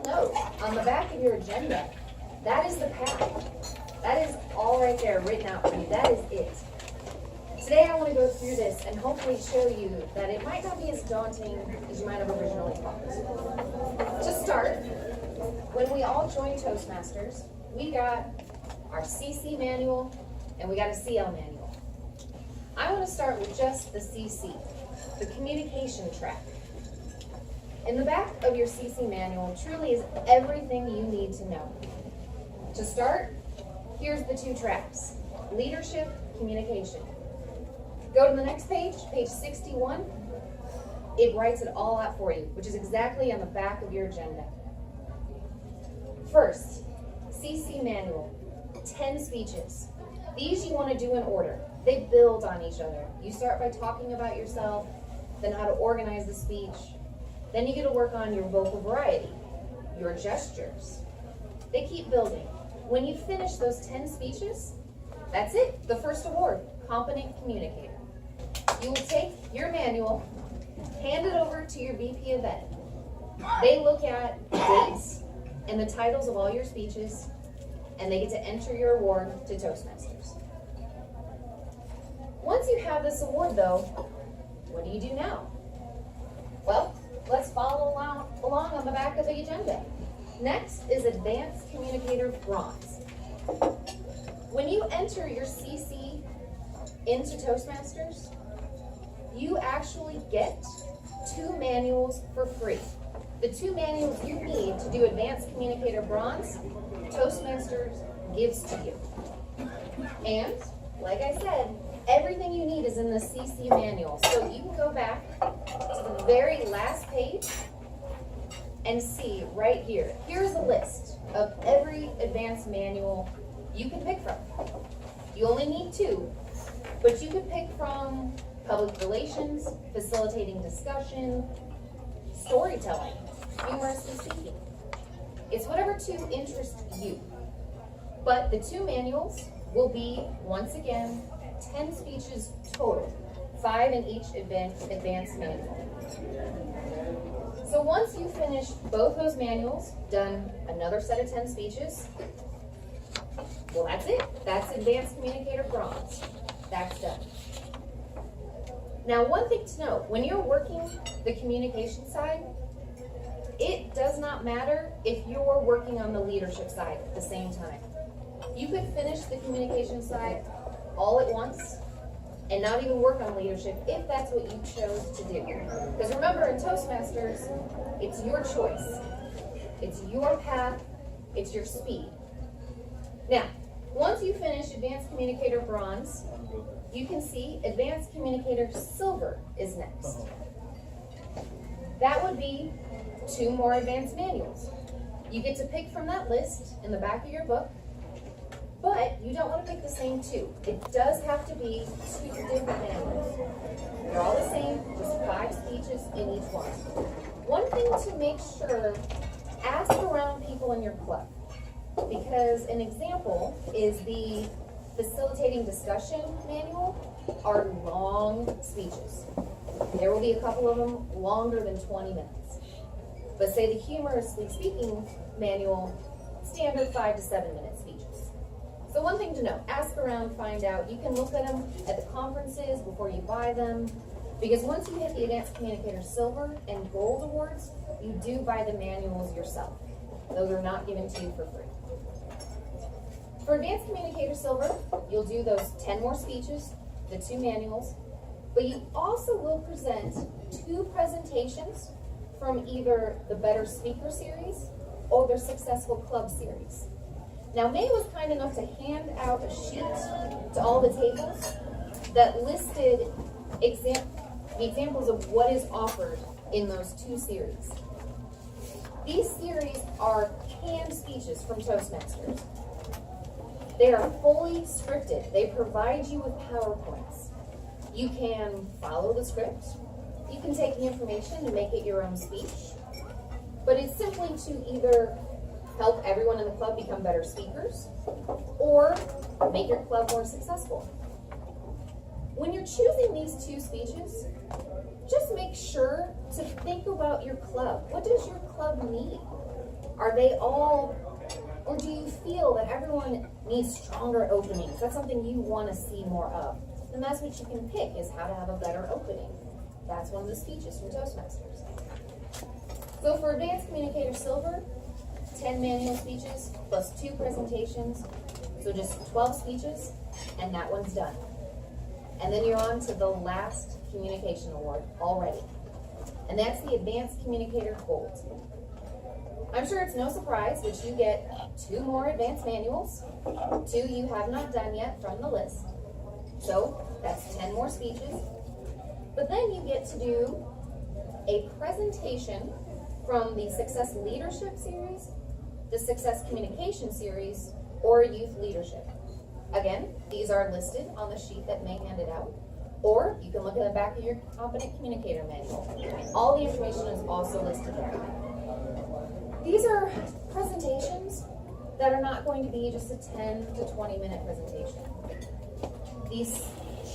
note, on the back of your agenda, that is the path. That is all right there written out for you. That is it. Today I want to go through this and hopefully show you that it might not be as daunting as you might have originally thought. To start, when we all joined Toastmasters, we got our CC manual and we got a CL manual. I want to start with just the CC, the communication track. In the back of your CC manual truly is everything you need to know. To start, here's the 2 tracks, leadership, communication. Go to the next page, page 61. It writes it all out for you, which is exactly on the back of your agenda. First, CC manual, 10 speeches. These you want to do in order. They build on each other. You start by talking about yourself, then how to organize the speech. Then you get to work on your vocal variety, your gestures. They keep building. When you finish those 10 speeches, that's it, the first award, competent communicator. You will take your manual, hand it over to your VP event. They look at dates and the titles of all your speeches, and they get to enter your award to Toastmasters. Once you have this award though, what do you do now? Well, let's follow along on the back of the agenda. Next is Advanced Communicator Bronze. When you enter your CC into Toastmasters, you actually get 2 manuals for free. The 2 manuals you need to do Advanced Communicator Bronze, Toastmasters gives to you. And, like I said, everything you need is in the CC manual. So you can go back to the very last page and see right here. Here's a list of every advanced manual you can pick from. You only need 2, but you can pick from public relations, facilitating discussion, storytelling, humorously speaking. It's whatever 2 interest you. But the 2 manuals will be, once again, 10 speeches total, 5 in each advanced manual. So once you finish both those manuals, done another set of 10 speeches, well, that's it. That's Advanced Communicator Bronze. That's done. Now, one thing to note, when you're working the communication side, it does not matter if you're working on the leadership side at the same time. You could finish the communication side all at once and not even work on leadership if that's what you chose to do. Because remember, in Toastmasters, it's your choice. It's your path. It's your speed. Now, once you finish Advanced Communicator Bronze, you can see Advanced Communicator Silver is next. That would be 2 more advanced manuals. You get to pick from that list in the back of your book, but you don't want to pick the same 2. It does have to be 2 different manuals. They're all the same, just 5 speeches in each one. One thing to make sure, ask around people in your club, because an example is the Facilitating Discussion manual are long speeches. There will be a couple of them longer than 20 minutes. But say the Humorously Speaking manual, standard 5 to 7 minute speeches. So one thing to know, ask around, find out. You can look at them at the conferences before you buy them, because once you hit the Advanced Communicator Silver and Gold awards, you do buy the manuals yourself. Those are not given to you for free. For Advanced Communicator Silver, you'll do those 10 more speeches, the 2 manuals, but you also will present 2 presentations from either the Better Speaker series or their Successful Club series. Now, May was kind enough to hand out a sheet to all the tables that listed the examples of what is offered in those 2 series. These series are canned speeches from Toastmasters. They are fully scripted. They provide you with PowerPoints. You can follow the script. You can take the information and make it your own speech. But it's simply to either help everyone in the club become better speakers or make your club more successful. When you're choosing these 2 speeches, just make sure to think about your club. What does your club need? Are they all, or do you feel that everyone needs stronger openings? That's something you want to see more of. And that's what you can pick, is how to have a better opening. That's one of the speeches from Toastmasters. So for Advanced Communicator Silver, 10 manual speeches plus 2 presentations. So just 12 speeches, and that one's done. And then you're on to the last communication award already. And that's the Advanced Communicator Gold. I'm sure it's no surprise that you get 2 more advanced manuals, 2 you have not done yet from the list. So that's 10 more speeches. But then you get to do a presentation from the Success Leadership Series, the Success Communication Series, or Youth Leadership. Again, these are listed on the sheet that May handed out, or you can look at the back of your Competent Communicator Manual. All the information is also listed there. These are presentations that are not going to be just a 10 to 20 minute presentation. The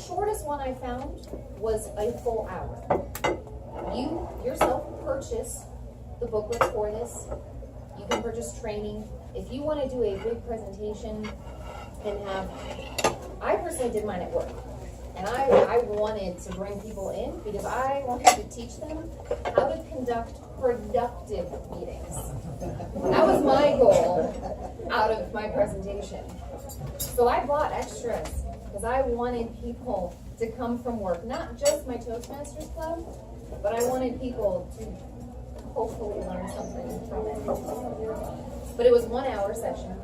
shortest one I found was a full hour. You yourself purchase the booklets for this. You can purchase training. If you want to do a big presentation and have, I personally did mine at work. And I wanted to bring people in because I wanted to teach them how to conduct productive meetings. That was my goal out of my presentation. So I bought extras because I wanted people to come from work, not just my Toastmasters club, but I wanted people to hopefully learn something from it. But it was 1 hour session.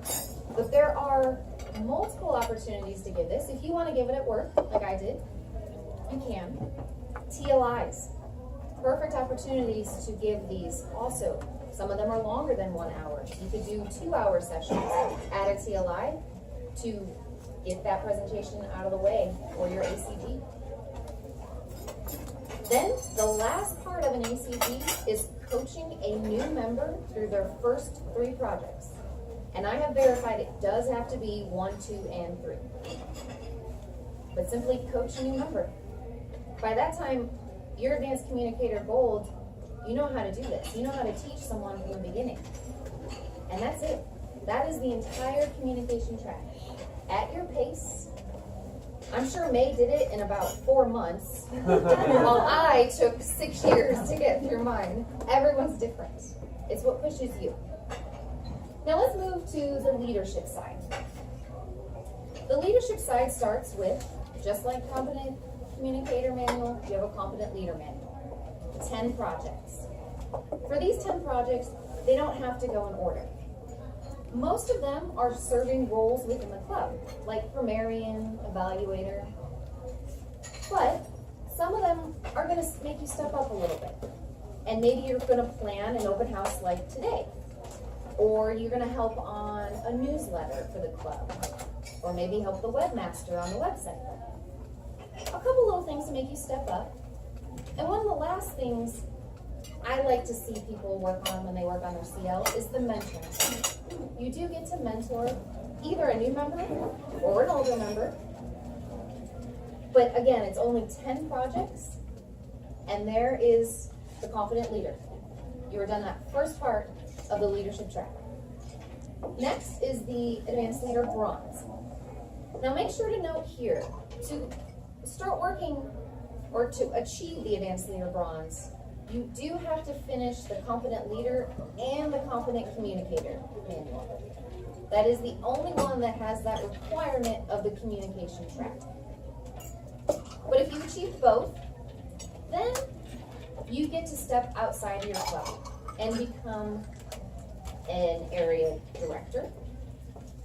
But there are multiple opportunities to give this. If you want to give it at work, like I did, you can. TLIs, perfect opportunities to give these also. Some of them are longer than 1 hour. You could do 2 hour sessions at a TLI to get that presentation out of the way for your ACG. Then the last part of an ACG is coaching a new member through their first 3 projects. And I have verified it does have to be 1, 2, and 3. But simply coach a new member. By that time, your Advanced Communicator Gold, you know how to do this. You know how to teach someone from the beginning. And that's it. That is the entire communication track. At your pace. I'm sure May did it in about 4 months, while I took 6 years to get through mine. Everyone's different. It's what pushes you. Now let's move to the leadership side. The leadership side starts with, just like Competent Communicator Manual, you have a Competent Leader Manual. 10 projects. For these 10 projects, they don't have to go in order. Most of them are serving roles within the club, like grammarian, evaluator. But some of them are going to make you step up a little bit. And maybe you're going to plan an open house like today. Or you're going to help on a newsletter for the club. Or maybe help the webmaster on the website. A couple little things to make you step up. And one of the last things I like to see people work on when they work on their CL is the mentoring. You do get to mentor either a new member or an older member. But again, it's only 10 projects. And there is the Confident Leader. You are done that first part of the leadership track. Next is the Advanced Leader Bronze. Now make sure to note here, to start working or to achieve the Advanced Leader Bronze, you do have to finish the Competent Leader and the Competent Communicator Manual. That is the only one that has that requirement of the communication track. But if you achieve both, then you get to step outside your club and become an area director,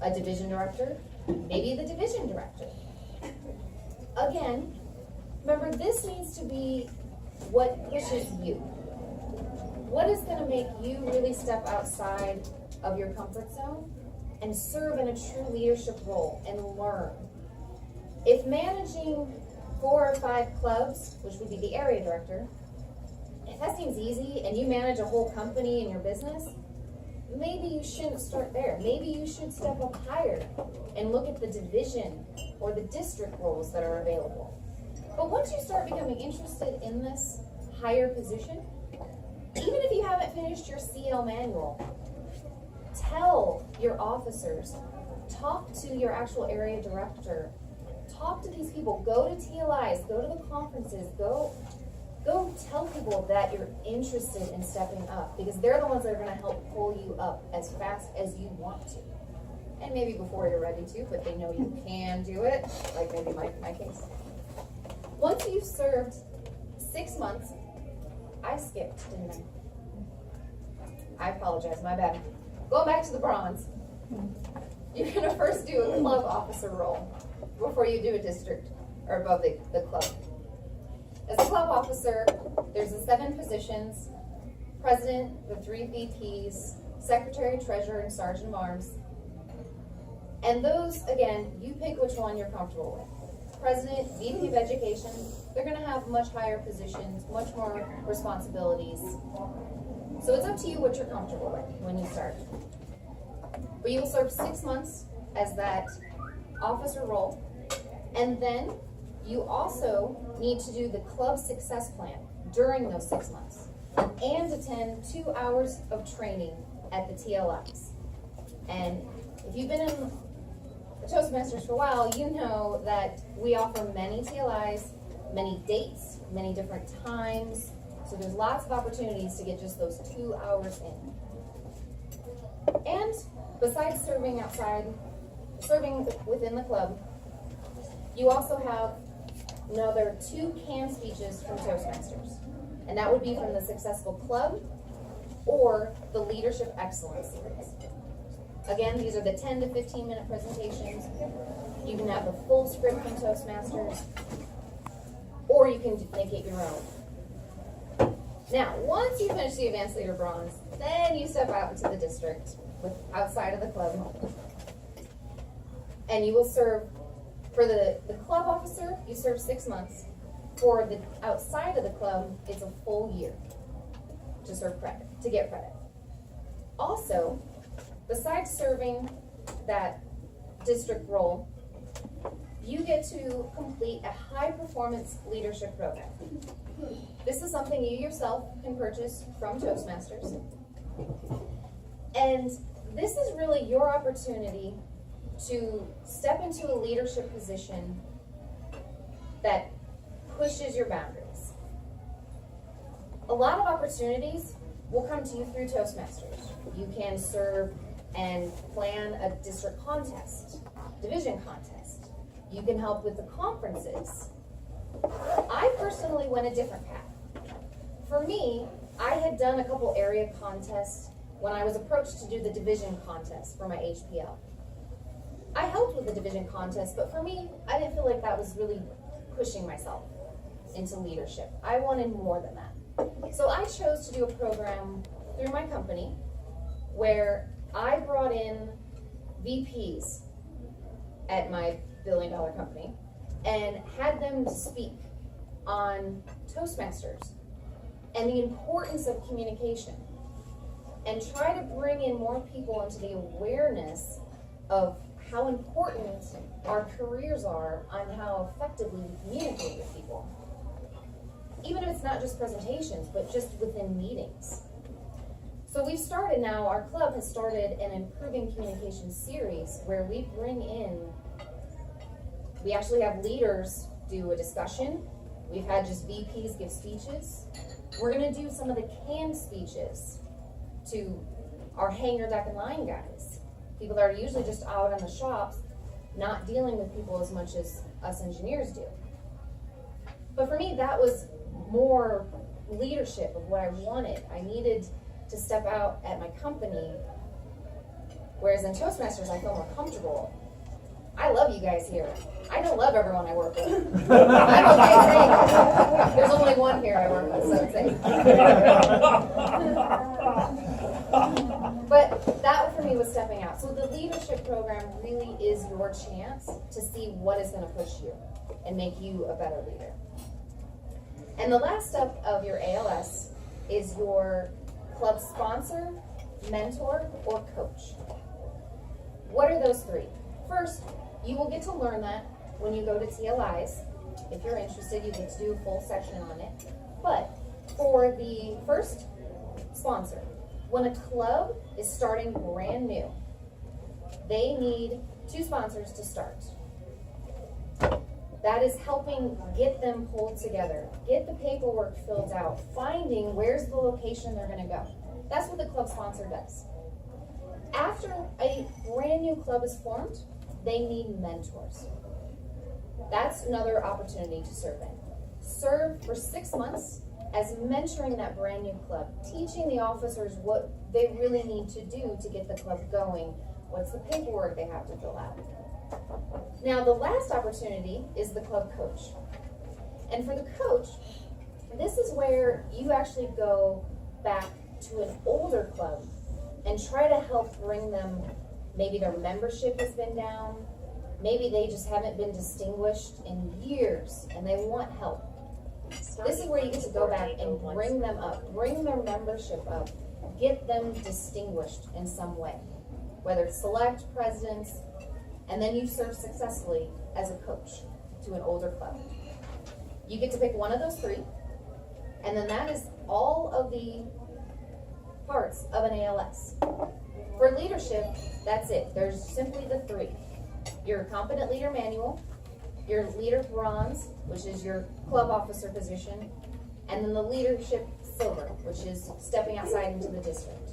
a division director, maybe the division director. Again, remember, this needs to be what pushes you. What is going to make you really step outside of your comfort zone and serve in a true leadership role and learn? If managing 4 or 5 clubs, which would be the area director, if that seems easy and you manage a whole company in your business, maybe you shouldn't start there. Maybe you should step up higher and look at the division or the district roles that are available. But once you start becoming interested in this higher position, Even if you haven't finished your CL manual, tell your officers, talk to your actual area director, talk to these people, go to TLIs, go to the conferences, go tell people that you're interested in stepping up, because they're the ones that are going to help pull you up as fast as you want to. And maybe before you're ready to, but they know you can do it, like maybe my case. Once you've served 6 months, I skipped, didn't I? I apologize, my bad. Going back to the bronze, you're going to first do a club officer role before you do a district or above the club. As a club officer, there's the 7 positions: president, the 3 VPs, secretary, treasurer, and sergeant of arms. And those, again, you pick which one you're comfortable with. President, VP of education, they're going to have much higher positions, much more responsibilities. So it's up to you what you're comfortable with when you start. But you will serve 6 months as that officer role, and then you also need to do the club success plan during those 6 months and attend 2 hours of training at the TLIs. And if you've been in Toastmasters for a while, you know that we offer many TLIs, many dates, many different times. So there's lots of opportunities to get just those 2 hours in. And besides serving outside, serving within the club, you also have another 2 canned speeches from Toastmasters. And that would be from the Successful Club or the Leadership Excellence Series. Again, these are the 10 to 15 minute presentations. You can have the full script from Toastmasters, or you can make it your own. Now, once you finish the Advanced Leader Bronze, then you step out into the district outside of the club. And you will serve, for the club officer, you serve 6 months. For the outside of the club, it's a full year to serve credit, to get credit. Also, besides serving that district role, you get to complete a high-performance leadership program. This is something you yourself can purchase from Toastmasters. And this is really your opportunity to step into a leadership position that pushes your boundaries. A lot of opportunities will come to you through Toastmasters. You can serve and plan a district contest, division contest. You can help with the conferences. I personally went a different path. For me, I had done a couple area contests when I was approached to do the division contest for my HPL. I helped with the division contest, but for me, I didn't feel like that was really pushing myself into leadership. I wanted more than that. So I chose to do a program through my company where I brought in VPs at my billion-dollar company and had them speak on Toastmasters and the importance of communication, and try to bring in more people into the awareness of how important our careers are on how effectively we communicate with people. Even if it's not just presentations, but just within meetings. So we've started now, our club has started an Improving Communication series where we bring in, we actually have leaders do a discussion. We've had just VPs give speeches. We're gonna do some of the canned speeches to our hanger, deck, and line guys. People that are usually just out on the shops, not dealing with people as much as us engineers do. But for me, that was more leadership of what I wanted. I needed to step out at my company, whereas in Toastmasters, I feel more comfortable. I love you guys here. I don't love everyone I work with. I'm okay saying it. There's only one here I work with, so it's safe. But that for me was stepping out. So the leadership program really is your chance to see what is going to push you and make you a better leader. And the last step of your ALS is your club sponsor, mentor, or coach. What are those 3? First, you will get to learn that when you go to TLIs. If you're interested, you get to do a full section on it. But for the first sponsor. When a club is starting brand new, they need 2 sponsors to start. That is helping get them pulled together, get the paperwork filled out, finding where's the location they're gonna go. That's what the club sponsor does. After a brand new club is formed, they need mentors. That's another opportunity to serve in. Serve for 6 months as mentoring that brand new club, teaching the officers what they really need to do to get the club going, what's the paperwork they have to fill out. Now, the last opportunity is the club coach. And for the coach, this is where you actually go back to an older club and try to help bring them, maybe their membership has been down, maybe they just haven't been distinguished in years and they want help. This is where you get to go back and bring them up, bring their membership up, get them distinguished in some way, whether it's select, presidents, and then you serve successfully as a coach to an older club. You get to pick one of those 3, and then that is all of the parts of an ALS. For leadership, that's it. There's simply the 3. Your competent leader manual, your leader bronze, which is your club officer position, and then the leadership silver, which is stepping outside into the district.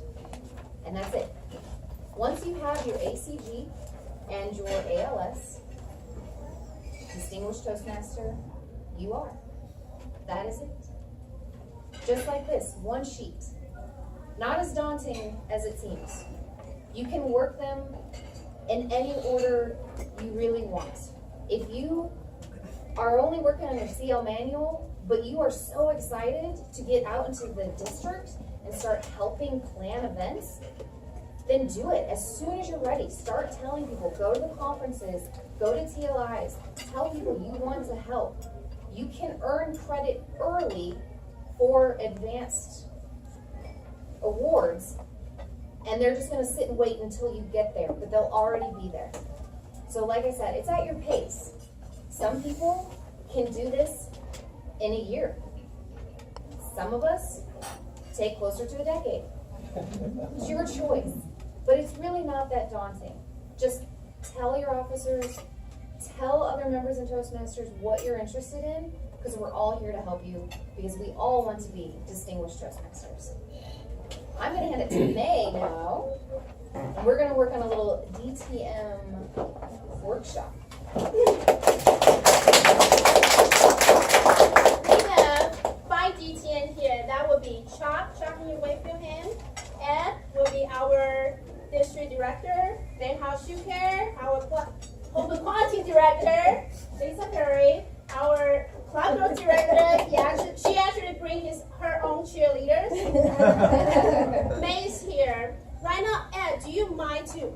And that's it. Once you have your ACG and your ALS, Distinguished Toastmaster, you are. That is it. Just like this, one sheet. Not as daunting as it seems. You can work them in any order you really want. If you are only working on your CL manual, but you are so excited to get out into the district and start helping plan events, then do it as soon as you're ready. Start telling people, go to the conferences, go to TLIs, tell people you want to help. You can earn credit early for advanced awards, and they're just gonna sit and wait until you get there, but they'll already be there. So like I said, it's at your pace. Some people can do this in a year. Some of us take closer to a decade. It's your choice. But it's really not that daunting. Just tell your officers, tell other members of Toastmasters what you're interested in, because we're all here to help you, because we all want to be distinguished Toastmasters. I'm going to hand it to May now, and we're going to work on a little DTM workshop. We have 5 DTN here. That will be Chuck in your wave your hand. Ed will be our district director. Then House Shuker, our open quality director. Lisa Perry, our club growth director. She actually brings her own cheerleaders. May is here. Right now, Ed, do you mind to